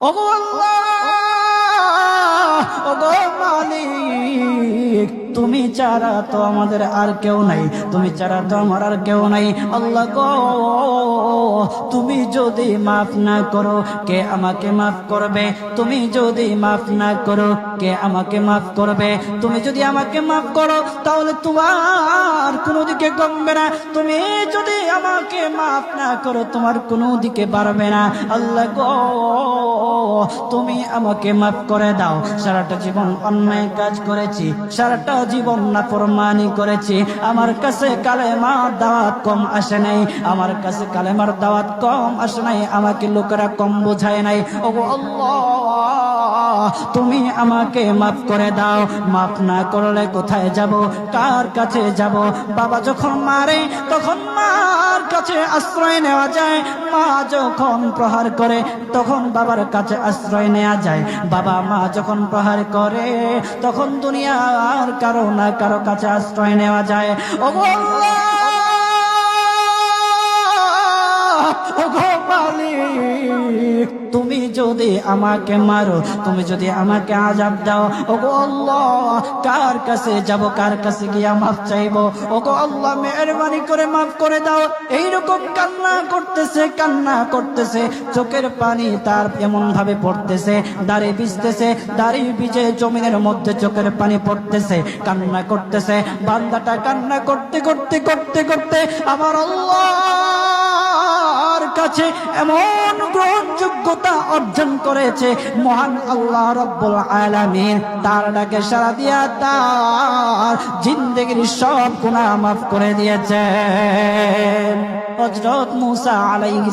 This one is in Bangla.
ওগো আল্লাহ, ওগো মালিক, তুমি ছাড়া তো আমাদের আর কেউ নাই, তুমি ছাড়া তো আমার আর কেউ নাই। আল্লাহ গো, তুমি যদি মাফ না করো কে আমাকে মাফ করবে? তুমি যদি মাফ না করো কে আমাকে মাফ করবে? তুমি যদি আমাকে মাফ করো তাহলে তোমার কোনো দিকে কমবে না, তুমি যদি আমাকে মাফ না করো তোমার কোনো দিকে বাড়বে না। আল্লাহ গো, তুমি আমাকে মাফ করে দাও। সারাটা জীবন অন্যায় কাজ করেছি, সারাটা জীবন নাফরমানি করেছি, আমার কাছে কালেমার দাওয়াত কম আসে নাই, আমার কাছে কালেমার দাওয়াত কম আসে নাই, আমাকে লোকেরা কম বোঝায় নাই। ওগো আল্লাহ, তুমি আমাকে মাফ করে দাও। মাফ না করলে কোথায় যাব, কার কাছে যাব? বাবা যখন মারে তখন মার কাছে আশ্রয় নেওয়া যায়, মা যখন প্রহার করে তখন বাবার কাছে আশ্রয় নেওয়া যায়, বাবা মা যখন প্রহার করে তখন দুনিয়ার কারো না কারো কাছে আশ্রয় নেওয়া যায়। ওগো আল্লাহ, ওগো মালিক, তুমি যদি আমাকে মারো, তুমি যদি আমাকে আযাব দাও, ওগো আল্লাহ, কার কাছে যাব, কার কাছে গিয়া মাফ চাইবো? ওগো আল্লাহ, মেহেরবানি করে মাফ করে দাও। এইরকম কান্না করতেছে, কান্না করতেছে, চোখের পানি তার এমন ভাবে পড়তেছে, দাড়ি ভিজতেছে, দাড়ি ভিজে জমিনের মধ্যে চোখের পানি পড়তেছে, কান্না করতেছে। বান্দাটা কান্না করতে করতে করতে করতে আমার আল্লাহর কাছে এমন গ্রহণযোগ্যতা অর্জন করেছে, মহান আল্লাহ রাব্বুল আলামিন তার ডাকে সাড়া দিয়া তার জিন্দেগির সব গুনাহ মাফ করে দিয়েছেন। হযরত মূসা আলাইহিস